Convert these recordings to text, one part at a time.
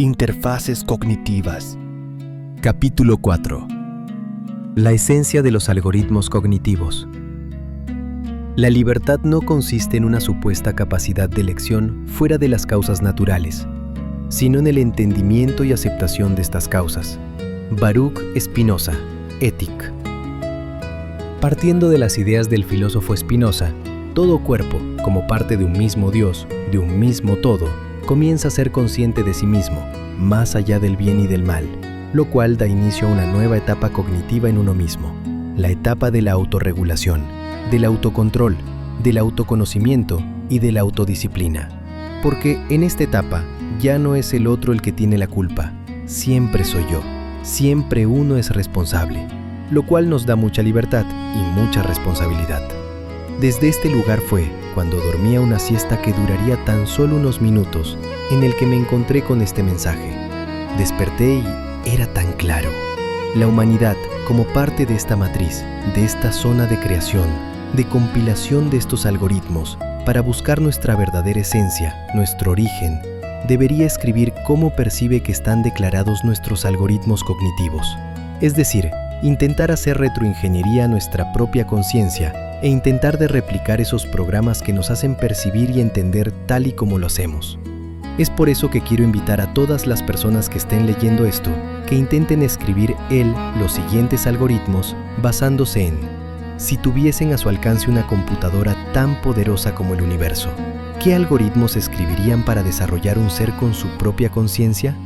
Interfaces cognitivas. Capítulo 4. La esencia de los algoritmos cognitivos. La libertad no consiste en una supuesta capacidad de elección fuera de las causas naturales, sino en el entendimiento y aceptación de estas causas. Baruch Spinoza, Ética. Partiendo de las ideas del filósofo Spinoza, todo cuerpo, como parte de un mismo Dios, de un mismo todo, comienza a ser consciente de sí mismo, más allá del bien y del mal, lo cual da inicio a una nueva etapa cognitiva en uno mismo, la etapa de la autorregulación, del autocontrol, del autoconocimiento y de la autodisciplina. Porque en esta etapa ya no es el otro el que tiene la culpa, siempre soy yo, siempre uno es responsable, lo cual nos da mucha libertad y mucha responsabilidad. Desde este lugar fue cuando dormía una siesta que duraría tan solo unos minutos, en el que me encontré con este mensaje. Desperté y era tan claro. La humanidad, como parte de esta matriz, de esta zona de creación, de compilación de estos algoritmos, para buscar nuestra verdadera esencia, nuestro origen, debería escribir cómo percibe que están declarados nuestros algoritmos cognitivos. Es decir, intentar hacer retroingeniería a nuestra propia conciencia e intentar de replicar esos programas que nos hacen percibir y entender tal y como lo hacemos. Es por eso que quiero invitar a todas las personas que estén leyendo esto, que intenten escribir los siguientes algoritmos basándose en: si tuviesen a su alcance una computadora tan poderosa como el universo, ¿qué algoritmos escribirían para desarrollar un ser con su propia conciencia?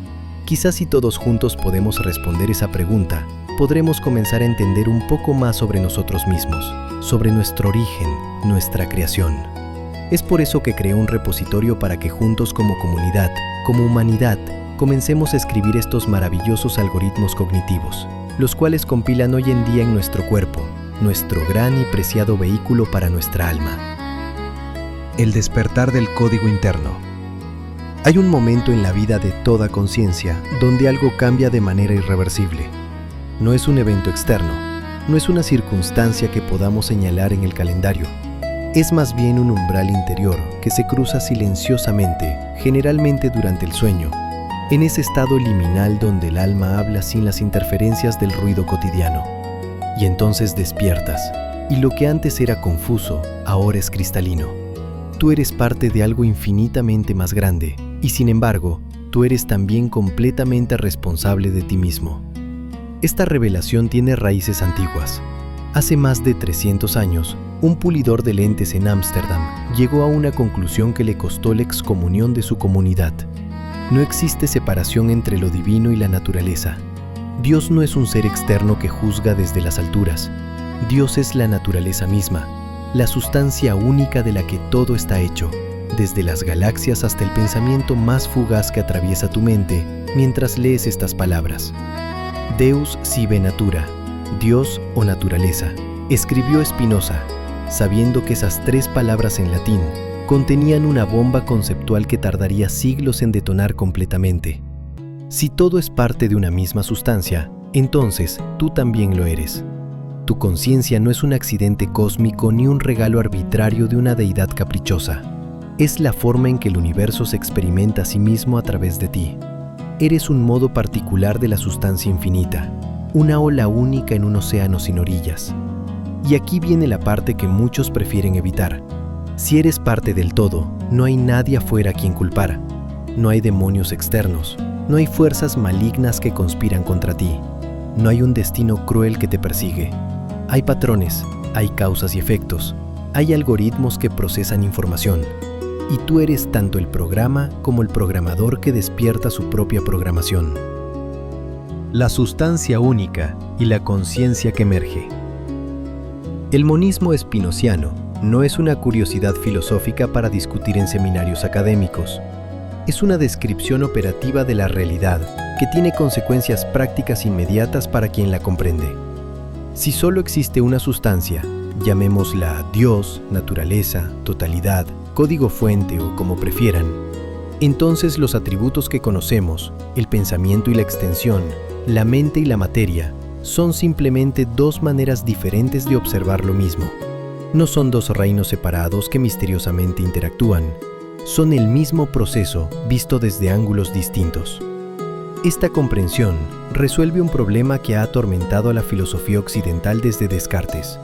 Quizás si todos juntos podemos responder esa pregunta, podremos comenzar a entender un poco más sobre nosotros mismos, sobre nuestro origen, nuestra creación. Es por eso que creé un repositorio para que juntos como comunidad, como humanidad, comencemos a escribir estos maravillosos algoritmos cognitivos, los cuales compilan hoy en día en nuestro cuerpo, nuestro gran y preciado vehículo para nuestra alma. El despertar del código interno. Hay un momento en la vida de toda conciencia donde algo cambia de manera irreversible. No es un evento externo, no es una circunstancia que podamos señalar en el calendario. Es más bien un umbral interior que se cruza silenciosamente, generalmente durante el sueño, en ese estado liminal donde el alma habla sin las interferencias del ruido cotidiano. Y entonces despiertas, y lo que antes era confuso, ahora es cristalino. Tú eres parte de algo infinitamente más grande, y sin embargo, tú eres también completamente responsable de ti mismo. Esta revelación tiene raíces antiguas. Hace más de 300 años, un pulidor de lentes en Ámsterdam llegó a una conclusión que le costó la excomunión de su comunidad. No existe separación entre lo divino y la naturaleza. Dios no es un ser externo que juzga desde las alturas. Dios es la naturaleza misma, la sustancia única de la que todo está hecho, desde las galaxias hasta el pensamiento más fugaz que atraviesa tu mente mientras lees estas palabras. Deus sive natura, Dios o naturaleza, escribió Spinoza, sabiendo que esas tres palabras en latín contenían una bomba conceptual que tardaría siglos en detonar completamente. Si todo es parte de una misma sustancia, entonces tú también lo eres. Tu conciencia no es un accidente cósmico ni un regalo arbitrario de una deidad caprichosa. Es la forma en que el universo se experimenta a sí mismo a través de ti. Eres un modo particular de la sustancia infinita, una ola única en un océano sin orillas. Y aquí viene la parte que muchos prefieren evitar. Si eres parte del todo, no hay nadie afuera a quien culpar. No hay demonios externos. No hay fuerzas malignas que conspiran contra ti. No hay un destino cruel que te persigue. Hay patrones, hay causas y efectos. Hay algoritmos que procesan información. Y tú eres tanto el programa como el programador que despierta su propia programación. La sustancia única y la conciencia que emerge. El monismo espinociano no es una curiosidad filosófica para discutir en seminarios académicos. Es una descripción operativa de la realidad que tiene consecuencias prácticas inmediatas para quien la comprende. Si solo existe una sustancia, llamémosla Dios, naturaleza, totalidad, código fuente o como prefieran, entonces los atributos que conocemos, el pensamiento y la extensión, la mente y la materia, son simplemente dos maneras diferentes de observar lo mismo. No son dos reinos separados que misteriosamente interactúan. Son el mismo proceso visto desde ángulos distintos. Esta comprensión resuelve un problema que ha atormentado a la filosofía occidental desde Descartes.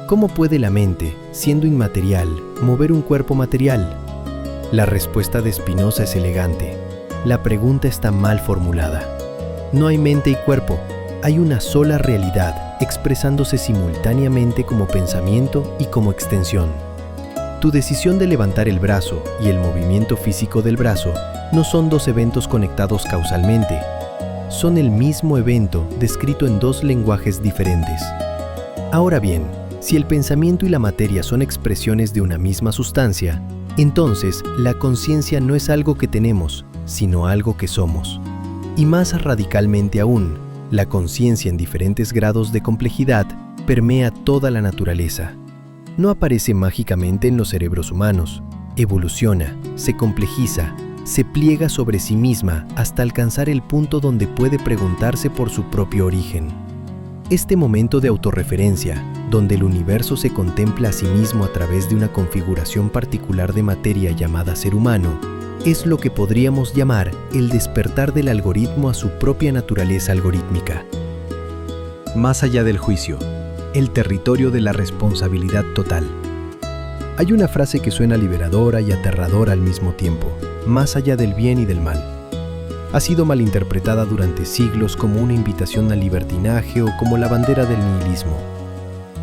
¿Cómo puede la mente, siendo inmaterial, mover un cuerpo material? La respuesta de Spinoza es elegante. La pregunta está mal formulada. No hay mente y cuerpo, hay una sola realidad, expresándose simultáneamente como pensamiento y como extensión. Tu decisión de levantar el brazo y el movimiento físico del brazo no son dos eventos conectados causalmente. Son el mismo evento descrito en dos lenguajes diferentes. Ahora bien, si el pensamiento y la materia son expresiones de una misma sustancia, entonces la conciencia no es algo que tenemos, sino algo que somos. Y más radicalmente aún, la conciencia en diferentes grados de complejidad permea toda la naturaleza. No aparece mágicamente en los cerebros humanos, evoluciona, se complejiza, se pliega sobre sí misma hasta alcanzar el punto donde puede preguntarse por su propio origen. Este momento de autorreferencia, donde el universo se contempla a sí mismo a través de una configuración particular de materia llamada ser humano, es lo que podríamos llamar el despertar del algoritmo a su propia naturaleza algorítmica. Más allá del juicio, el territorio de la responsabilidad total. Hay una frase que suena liberadora y aterradora al mismo tiempo, más allá del bien y del mal. Ha sido malinterpretada durante siglos como una invitación al libertinaje o como la bandera del nihilismo.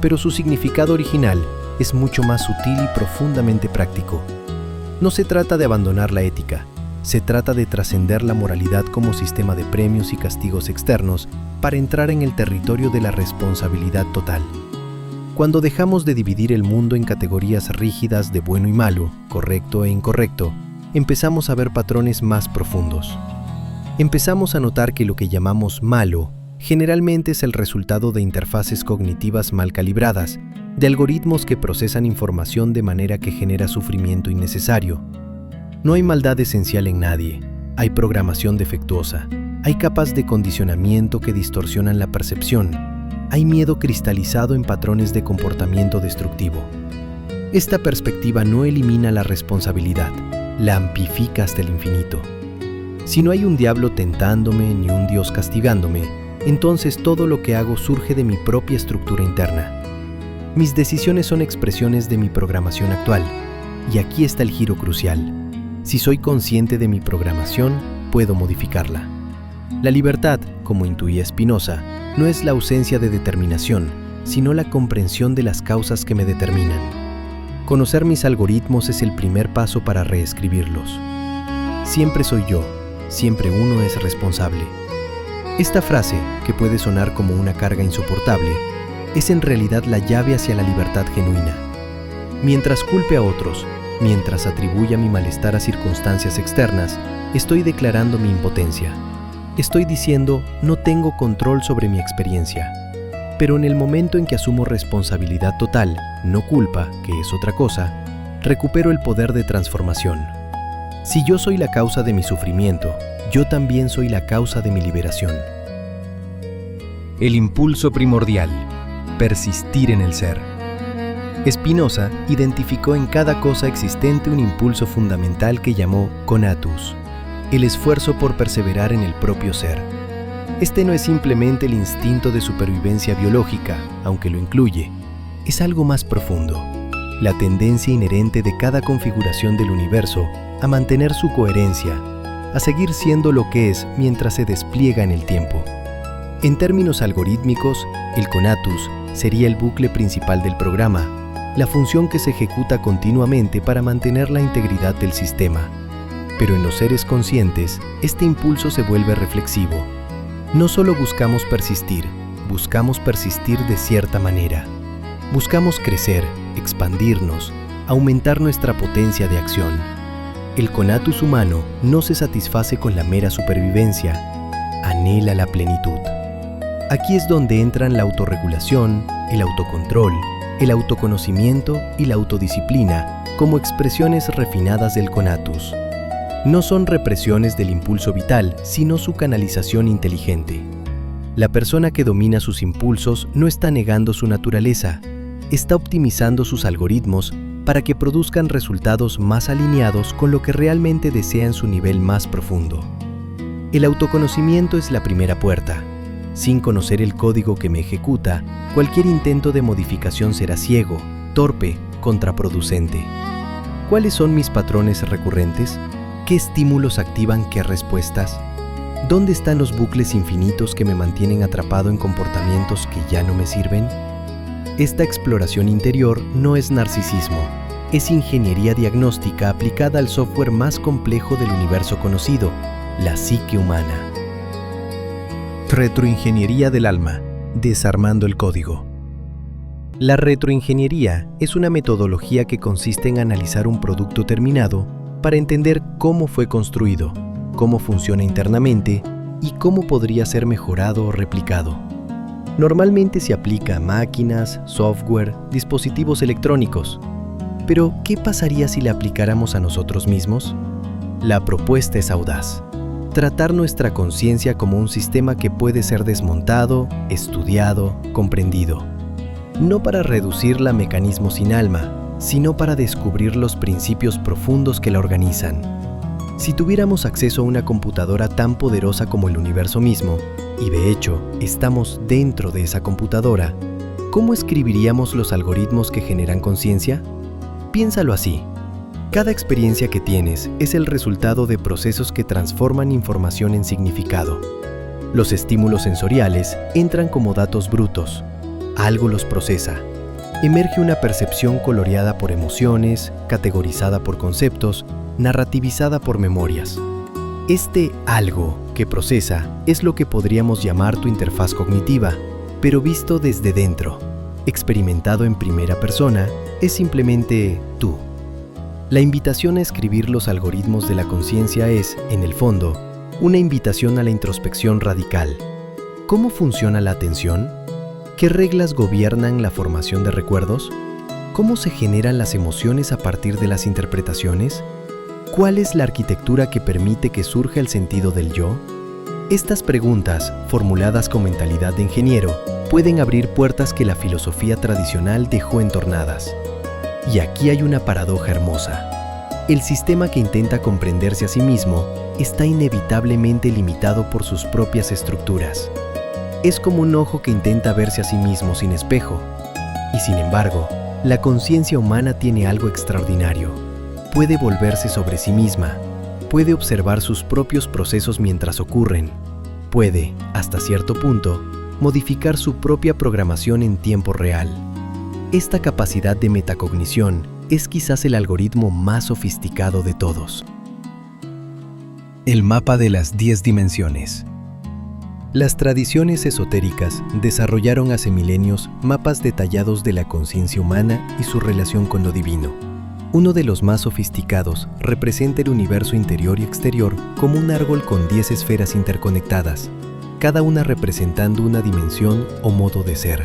Pero su significado original es mucho más sutil y profundamente práctico. No se trata de abandonar la ética, se trata de trascender la moralidad como sistema de premios y castigos externos para entrar en el territorio de la responsabilidad total. Cuando dejamos de dividir el mundo en categorías rígidas de bueno y malo, correcto e incorrecto, empezamos a ver patrones más profundos. Empezamos a notar que lo que llamamos malo generalmente es el resultado de interfaces cognitivas mal calibradas, de algoritmos que procesan información de manera que genera sufrimiento innecesario. No hay maldad esencial en nadie, hay programación defectuosa, hay capas de condicionamiento que distorsionan la percepción, hay miedo cristalizado en patrones de comportamiento destructivo. Esta perspectiva no elimina la responsabilidad, la amplifica hasta el infinito. Si no hay un diablo tentándome ni un Dios castigándome, entonces todo lo que hago surge de mi propia estructura interna. Mis decisiones son expresiones de mi programación actual, y aquí está el giro crucial. Si soy consciente de mi programación, puedo modificarla. La libertad, como intuía Spinoza, no es la ausencia de determinación, sino la comprensión de las causas que me determinan. Conocer mis algoritmos es el primer paso para reescribirlos. Siempre soy yo, siempre uno es responsable. Esta frase, que puede sonar como una carga insoportable, es en realidad la llave hacia la libertad genuina. Mientras culpe a otros, mientras atribuya mi malestar a circunstancias externas, estoy declarando mi impotencia. Estoy diciendo, no tengo control sobre mi experiencia. Pero en el momento en que asumo responsabilidad total, no culpa, que es otra cosa, recupero el poder de transformación. Si yo soy la causa de mi sufrimiento, yo también soy la causa de mi liberación. El impulso primordial. Persistir en el ser. Spinoza identificó en cada cosa existente un impulso fundamental que llamó conatus, el esfuerzo por perseverar en el propio ser. Este no es simplemente el instinto de supervivencia biológica, aunque lo incluye, es algo más profundo, la tendencia inherente de cada configuración del universo a mantener su coherencia, a seguir siendo lo que es mientras se despliega en el tiempo. En términos algorítmicos, el conatus sería el bucle principal del programa, la función que se ejecuta continuamente para mantener la integridad del sistema. Pero en los seres conscientes, este impulso se vuelve reflexivo. No solo buscamos persistir de cierta manera. Buscamos crecer, expandirnos, aumentar nuestra potencia de acción. El conatus humano no se satisface con la mera supervivencia, anhela la plenitud. Aquí es donde entran la autorregulación, el autocontrol, el autoconocimiento y la autodisciplina como expresiones refinadas del conatus. No son represiones del impulso vital, sino su canalización inteligente. La persona que domina sus impulsos no está negando su naturaleza, está optimizando sus algoritmos para que produzcan resultados más alineados con lo que realmente desea en su nivel más profundo. El autoconocimiento es la primera puerta. Sin conocer el código que me ejecuta, cualquier intento de modificación será ciego, torpe, contraproducente. ¿Cuáles son mis patrones recurrentes? ¿Qué estímulos activan qué respuestas? ¿Dónde están los bucles infinitos que me mantienen atrapado en comportamientos que ya no me sirven? Esta exploración interior no es narcisismo, es ingeniería diagnóstica aplicada al software más complejo del universo conocido, la psique humana. Retroingeniería del alma, desarmando el código. La retroingeniería es una metodología que consiste en analizar un producto terminado para entender cómo fue construido, cómo funciona internamente y cómo podría ser mejorado o replicado. Normalmente se aplica a máquinas, software, dispositivos electrónicos. Pero, ¿qué pasaría si la aplicáramos a nosotros mismos? La propuesta es audaz. Tratar nuestra conciencia como un sistema que puede ser desmontado, estudiado, comprendido. No para reducirla a mecanismos sin alma, sino para descubrir los principios profundos que la organizan. Si tuviéramos acceso a una computadora tan poderosa como el universo mismo, y de hecho estamos dentro de esa computadora, ¿cómo escribiríamos los algoritmos que generan conciencia? Piénsalo así. Cada experiencia que tienes es el resultado de procesos que transforman información en significado. Los estímulos sensoriales entran como datos brutos. Algo los procesa. Emerge una percepción coloreada por emociones, categorizada por conceptos, narrativizada por memorias. Este algo que procesa es lo que podríamos llamar tu interfaz cognitiva, pero visto desde dentro, experimentado en primera persona, es simplemente tú. La invitación a escribir los algoritmos de la conciencia es, en el fondo, una invitación a la introspección radical. ¿Cómo funciona la atención? ¿Qué reglas gobiernan la formación de recuerdos? ¿Cómo se generan las emociones a partir de las interpretaciones? ¿Cuál es la arquitectura que permite que surja el sentido del yo? Estas preguntas, formuladas con mentalidad de ingeniero, pueden abrir puertas que la filosofía tradicional dejó entornadas. Y aquí hay una paradoja hermosa. El sistema que intenta comprenderse a sí mismo está inevitablemente limitado por sus propias estructuras. Es como un ojo que intenta verse a sí mismo sin espejo. Y sin embargo, la conciencia humana tiene algo extraordinario. Puede volverse sobre sí misma, puede observar sus propios procesos mientras ocurren, puede, hasta cierto punto, modificar su propia programación en tiempo real. Esta capacidad de metacognición es quizás el algoritmo más sofisticado de todos. El mapa de las 10 dimensiones. Las tradiciones esotéricas desarrollaron hace milenios mapas detallados de la conciencia humana y su relación con lo divino. Uno de los más sofisticados representa el universo interior y exterior como un árbol con 10 esferas interconectadas, cada una representando una dimensión o modo de ser.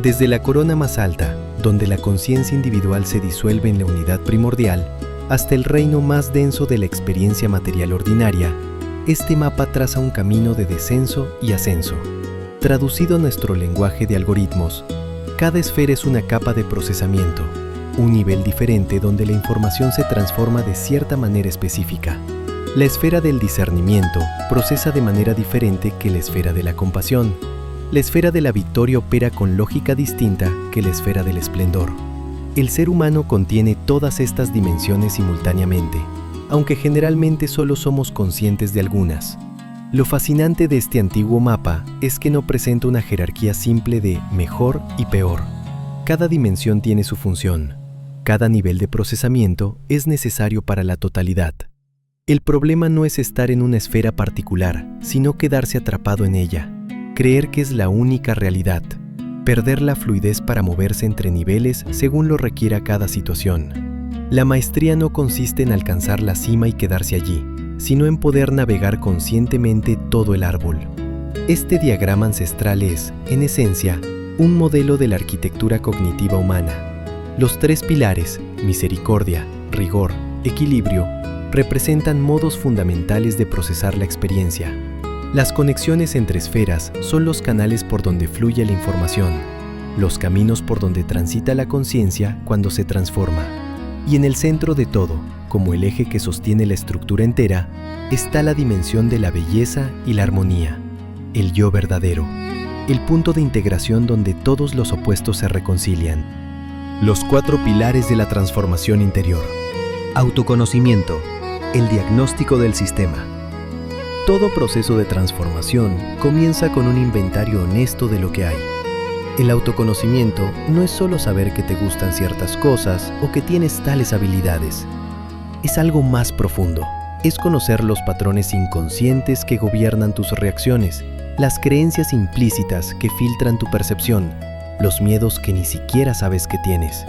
Desde la corona más alta, donde la conciencia individual se disuelve en la unidad primordial, hasta el reino más denso de la experiencia material ordinaria, este mapa traza un camino de descenso y ascenso. Traducido a nuestro lenguaje de algoritmos, cada esfera es una capa de procesamiento, un nivel diferente donde la información se transforma de cierta manera específica. La esfera del discernimiento procesa de manera diferente que la esfera de la compasión. La esfera de la victoria opera con lógica distinta que la esfera del esplendor. El ser humano contiene todas estas dimensiones simultáneamente, aunque generalmente solo somos conscientes de algunas. Lo fascinante de este antiguo mapa es que no presenta una jerarquía simple de mejor y peor. Cada dimensión tiene su función. Cada nivel de procesamiento es necesario para la totalidad. El problema no es estar en una esfera particular, sino quedarse atrapado en ella. Creer que es la única realidad, perder la fluidez para moverse entre niveles según lo requiera cada situación. La maestría no consiste en alcanzar la cima y quedarse allí, sino en poder navegar conscientemente todo el árbol. Este diagrama ancestral es, en esencia, un modelo de la arquitectura cognitiva humana. Los 3 pilares, misericordia, rigor, equilibrio, representan modos fundamentales de procesar la experiencia. Las conexiones entre esferas son los canales por donde fluye la información, los caminos por donde transita la conciencia cuando se transforma. Y en el centro de todo, como el eje que sostiene la estructura entera, está la dimensión de la belleza y la armonía, el yo verdadero, el punto de integración donde todos los opuestos se reconcilian. Los 4 pilares de la transformación interior. Autoconocimiento, el diagnóstico del sistema. Todo proceso de transformación comienza con un inventario honesto de lo que hay. El autoconocimiento no es solo saber que te gustan ciertas cosas o que tienes tales habilidades. Es algo más profundo. Es conocer los patrones inconscientes que gobiernan tus reacciones, las creencias implícitas que filtran tu percepción, los miedos que ni siquiera sabes que tienes.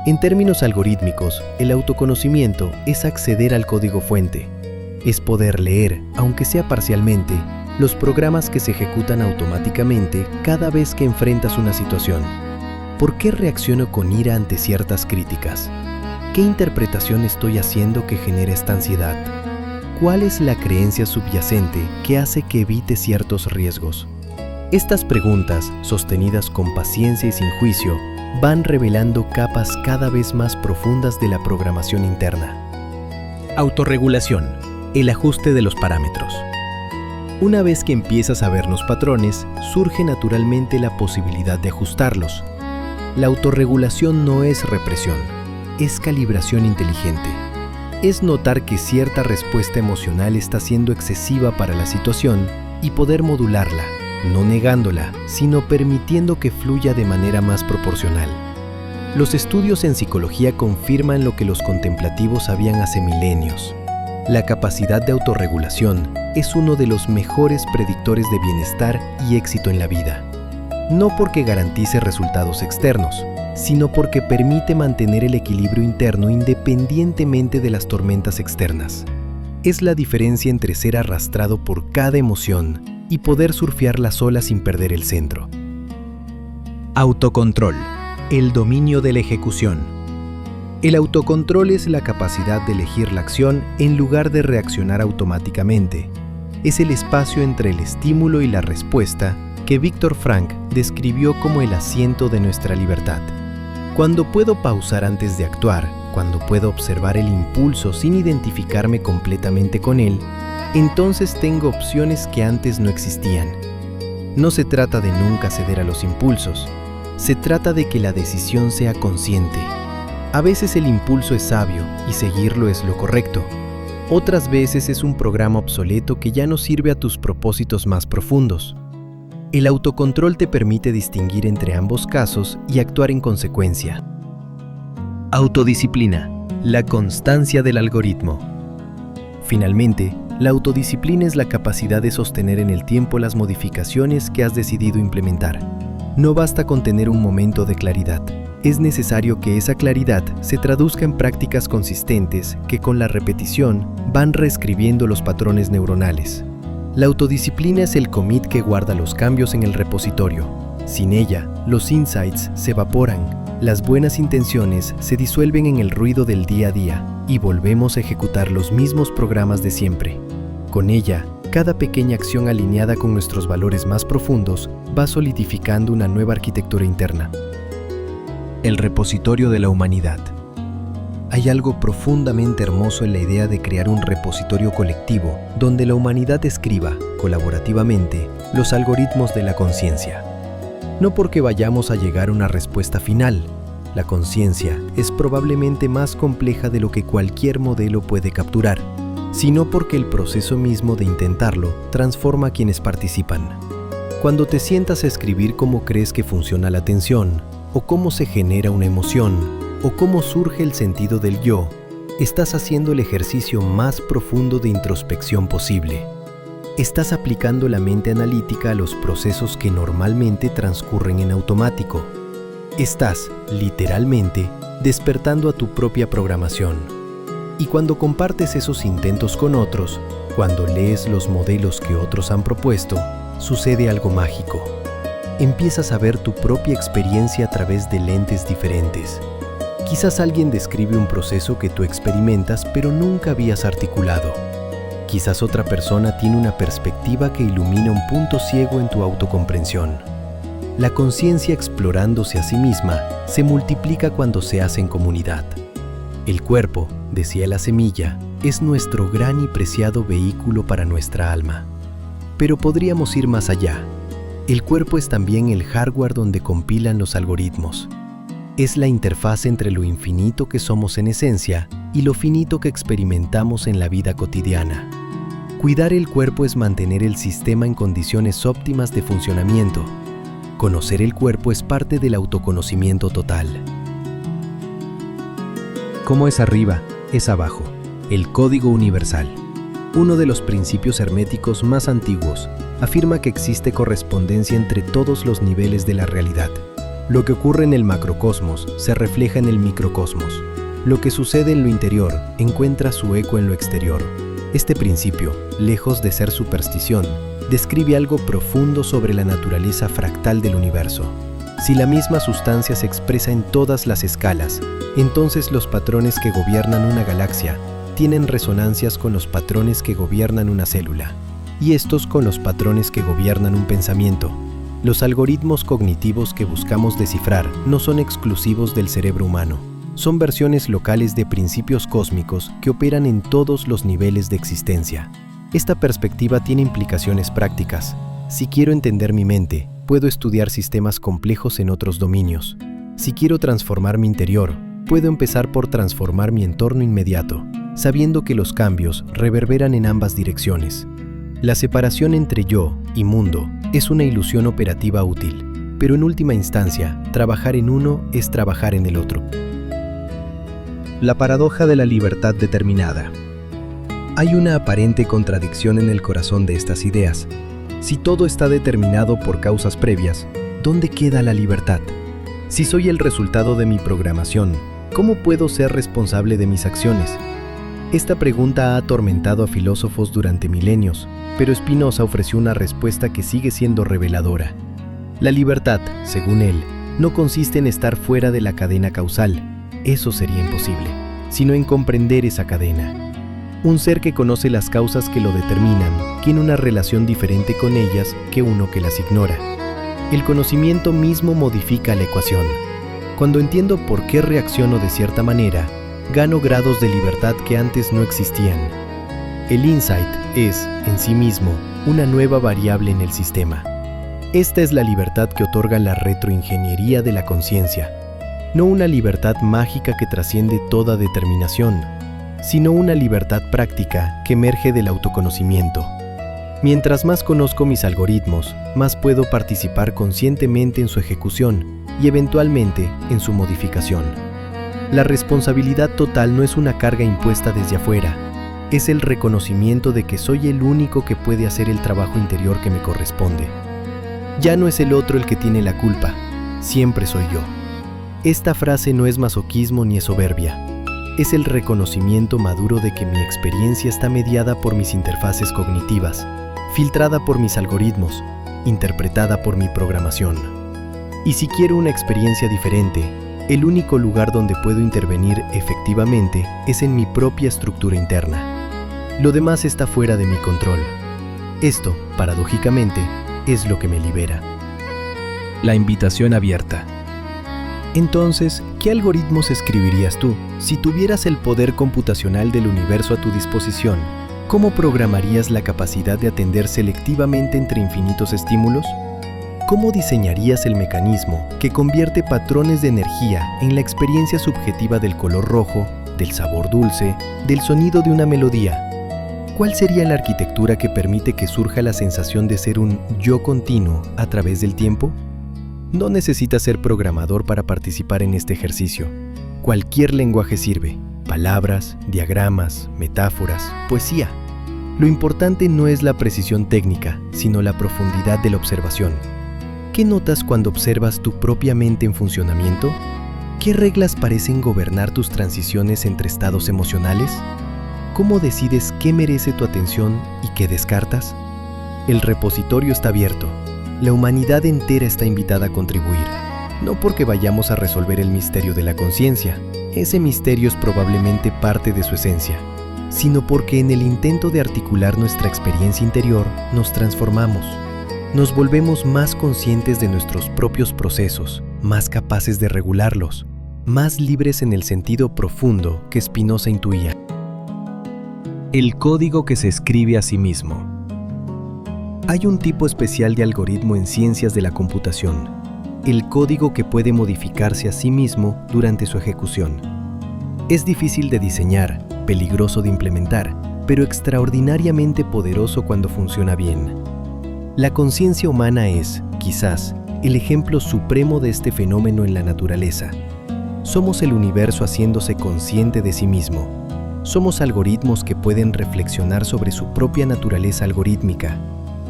En términos algorítmicos, el autoconocimiento es acceder al código fuente. Es poder leer, aunque sea parcialmente, los programas que se ejecutan automáticamente cada vez que enfrentas una situación. ¿Por qué reacciono con ira ante ciertas críticas? ¿Qué interpretación estoy haciendo que genera esta ansiedad? ¿Cuál es la creencia subyacente que hace que evite ciertos riesgos? Estas preguntas, sostenidas con paciencia y sin juicio, van revelando capas cada vez más profundas de la programación interna. Autorregulación, el ajuste de los parámetros. Una vez que empiezas a ver los patrones, surge naturalmente la posibilidad de ajustarlos. La autorregulación no es represión, es calibración inteligente. Es notar que cierta respuesta emocional está siendo excesiva para la situación y poder modularla, no negándola, sino permitiendo que fluya de manera más proporcional. Los estudios en psicología confirman lo que los contemplativos sabían hace milenios. La capacidad de autorregulación es uno de los mejores predictores de bienestar y éxito en la vida. No porque garantice resultados externos, sino porque permite mantener el equilibrio interno independientemente de las tormentas externas. Es la diferencia entre ser arrastrado por cada emoción y poder surfear las olas sin perder el centro. Autocontrol, el dominio de la ejecución. El autocontrol es la capacidad de elegir la acción en lugar de reaccionar automáticamente. Es el espacio entre el estímulo y la respuesta que Viktor Frankl describió como el asiento de nuestra libertad. Cuando puedo pausar antes de actuar, cuando puedo observar el impulso sin identificarme completamente con él, entonces tengo opciones que antes no existían. No se trata de nunca ceder a los impulsos, se trata de que la decisión sea consciente. A veces el impulso es sabio y seguirlo es lo correcto. Otras veces es un programa obsoleto que ya no sirve a tus propósitos más profundos. El autocontrol te permite distinguir entre ambos casos y actuar en consecuencia. Autodisciplina, la constancia del algoritmo. Finalmente, la autodisciplina es la capacidad de sostener en el tiempo las modificaciones que has decidido implementar. No basta con tener un momento de claridad. Es necesario que esa claridad se traduzca en prácticas consistentes que con la repetición van reescribiendo los patrones neuronales. La autodisciplina es el commit que guarda los cambios en el repositorio. Sin ella, los insights se evaporan, las buenas intenciones se disuelven en el ruido del día a día y volvemos a ejecutar los mismos programas de siempre. Con ella, cada pequeña acción alineada con nuestros valores más profundos va solidificando una nueva arquitectura interna. El repositorio de la humanidad. Hay algo profundamente hermoso en la idea de crear un repositorio colectivo donde la humanidad escriba, colaborativamente, los algoritmos de la conciencia. No porque vayamos a llegar a una respuesta final. La conciencia es probablemente más compleja de lo que cualquier modelo puede capturar, sino porque el proceso mismo de intentarlo transforma a quienes participan. Cuando te sientas a escribir cómo crees que funciona la atención, o cómo se genera una emoción, o cómo surge el sentido del yo, estás haciendo el ejercicio más profundo de introspección posible. Estás aplicando la mente analítica a los procesos que normalmente transcurren en automático. Estás, literalmente, despertando a tu propia programación. Y cuando compartes esos intentos con otros, cuando lees los modelos que otros han propuesto, sucede algo mágico. Empiezas a ver tu propia experiencia a través de lentes diferentes. Quizás alguien describe un proceso que tú experimentas pero nunca habías articulado. Quizás otra persona tiene una perspectiva que ilumina un punto ciego en tu autocomprensión. La conciencia explorándose a sí misma se multiplica cuando se hace en comunidad. El cuerpo, decía la semilla, es nuestro gran y preciado vehículo para nuestra alma. Pero podríamos ir más allá. El cuerpo es también el hardware donde compilan los algoritmos. Es la interfaz entre lo infinito que somos en esencia y lo finito que experimentamos en la vida cotidiana. Cuidar el cuerpo es mantener el sistema en condiciones óptimas de funcionamiento. Conocer el cuerpo es parte del autoconocimiento total. Como es arriba, es abajo. El código universal. Uno de los principios herméticos más antiguos afirma que existe correspondencia entre todos los niveles de la realidad. Lo que ocurre en el macrocosmos se refleja en el microcosmos. Lo que sucede en lo interior encuentra su eco en lo exterior. Este principio, lejos de ser superstición, describe algo profundo sobre la naturaleza fractal del universo. Si la misma sustancia se expresa en todas las escalas, entonces los patrones que gobiernan una galaxia tienen resonancias con los patrones que gobiernan una célula, y estos con los patrones que gobiernan un pensamiento. Los algoritmos cognitivos que buscamos descifrar no son exclusivos del cerebro humano. Son versiones locales de principios cósmicos que operan en todos los niveles de existencia. Esta perspectiva tiene implicaciones prácticas. Si quiero entender mi mente, puedo estudiar sistemas complejos en otros dominios. Si quiero transformar mi interior, puedo empezar por transformar mi entorno inmediato, sabiendo que los cambios reverberan en ambas direcciones. La separación entre yo y mundo es una ilusión operativa útil, pero en última instancia, trabajar en uno es trabajar en el otro. La paradoja de la libertad determinada. Hay una aparente contradicción en el corazón de estas ideas. Si todo está determinado por causas previas, ¿dónde queda la libertad? Si soy el resultado de mi programación, ¿cómo puedo ser responsable de mis acciones? Esta pregunta ha atormentado a filósofos durante milenios, pero Spinoza ofreció una respuesta que sigue siendo reveladora. La libertad, según él, no consiste en estar fuera de la cadena causal. Eso sería imposible, sino en comprender esa cadena. Un ser que conoce las causas que lo determinan tiene una relación diferente con ellas que uno que las ignora. El conocimiento mismo modifica la ecuación. Cuando entiendo por qué reacciono de cierta manera, gano grados de libertad que antes no existían. El insight es, en sí mismo, una nueva variable en el sistema. Esta es la libertad que otorga la retroingeniería de la conciencia. No una libertad mágica que trasciende toda determinación, sino una libertad práctica que emerge del autoconocimiento. Mientras más conozco mis algoritmos, más puedo participar conscientemente en su ejecución y eventualmente en su modificación. La responsabilidad total no es una carga impuesta desde afuera, es el reconocimiento de que soy el único que puede hacer el trabajo interior que me corresponde. Ya no es el otro el que tiene la culpa, siempre soy yo. Esta frase no es masoquismo ni es soberbia. Es el reconocimiento maduro de que mi experiencia está mediada por mis interfaces cognitivas, filtrada por mis algoritmos, interpretada por mi programación. Y si quiero una experiencia diferente, el único lugar donde puedo intervenir efectivamente es en mi propia estructura interna. Lo demás está fuera de mi control. Esto, paradójicamente, es lo que me libera. La invitación abierta. Entonces, ¿qué algoritmos escribirías tú? Si tuvieras el poder computacional del universo a tu disposición, ¿cómo programarías la capacidad de atender selectivamente entre infinitos estímulos? ¿Cómo diseñarías el mecanismo que convierte patrones de energía en la experiencia subjetiva del color rojo, del sabor dulce, del sonido de una melodía? ¿Cuál sería la arquitectura que permite que surja la sensación de ser un yo continuo a través del tiempo? No necesitas ser programador para participar en este ejercicio. Cualquier lenguaje sirve: palabras, diagramas, metáforas, poesía. Lo importante no es la precisión técnica, sino la profundidad de la observación. ¿Qué notas cuando observas tu propia mente en funcionamiento? ¿Qué reglas parecen gobernar tus transiciones entre estados emocionales? ¿Cómo decides qué merece tu atención y qué descartas? El repositorio está abierto. La humanidad entera está invitada a contribuir, no porque vayamos a resolver el misterio de la conciencia, ese misterio es probablemente parte de su esencia, sino porque en el intento de articular nuestra experiencia interior nos transformamos, nos volvemos más conscientes de nuestros propios procesos, más capaces de regularlos. más libres en el sentido profundo que Spinoza intuía. El código que se escribe a sí mismo. Hay un tipo especial de algoritmo en ciencias de la computación, el código que puede modificarse a sí mismo durante su ejecución. Es difícil de diseñar, peligroso de implementar, pero extraordinariamente poderoso cuando funciona bien. La conciencia humana es, quizás, el ejemplo supremo de este fenómeno en la naturaleza. Somos el universo haciéndose consciente de sí mismo. Somos algoritmos que pueden reflexionar sobre su propia naturaleza algorítmica.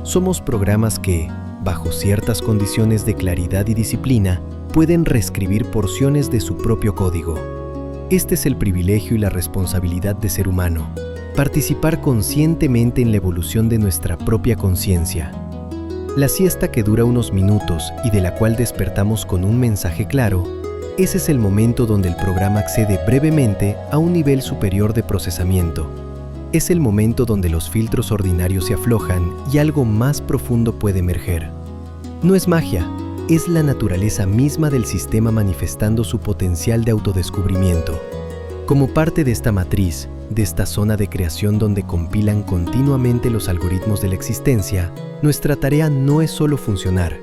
Somos programas que, bajo ciertas condiciones de claridad y disciplina, pueden reescribir porciones de su propio código. Este es el privilegio y la responsabilidad de ser humano: participar conscientemente en la evolución de nuestra propia conciencia. La siesta que dura unos minutos y de la cual despertamos con un mensaje claro, ese es el momento donde el programa accede brevemente a un nivel superior de procesamiento. Es el momento donde los filtros ordinarios se aflojan y algo más profundo puede emerger. No es magia, es la naturaleza misma del sistema manifestando su potencial de autodescubrimiento. Como parte de esta matriz, de esta zona de creación donde compilan continuamente los algoritmos de la existencia, nuestra tarea no es solo funcionar.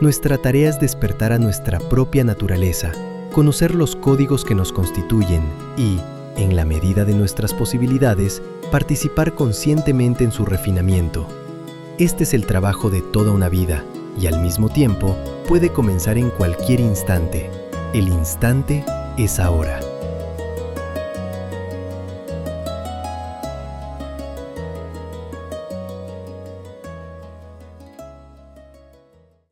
Nuestra tarea es despertar a nuestra propia naturaleza, conocer los códigos que nos constituyen y, en la medida de nuestras posibilidades, participar conscientemente en su refinamiento. Este es el trabajo de toda una vida y, al mismo tiempo, puede comenzar en cualquier instante. El instante es ahora.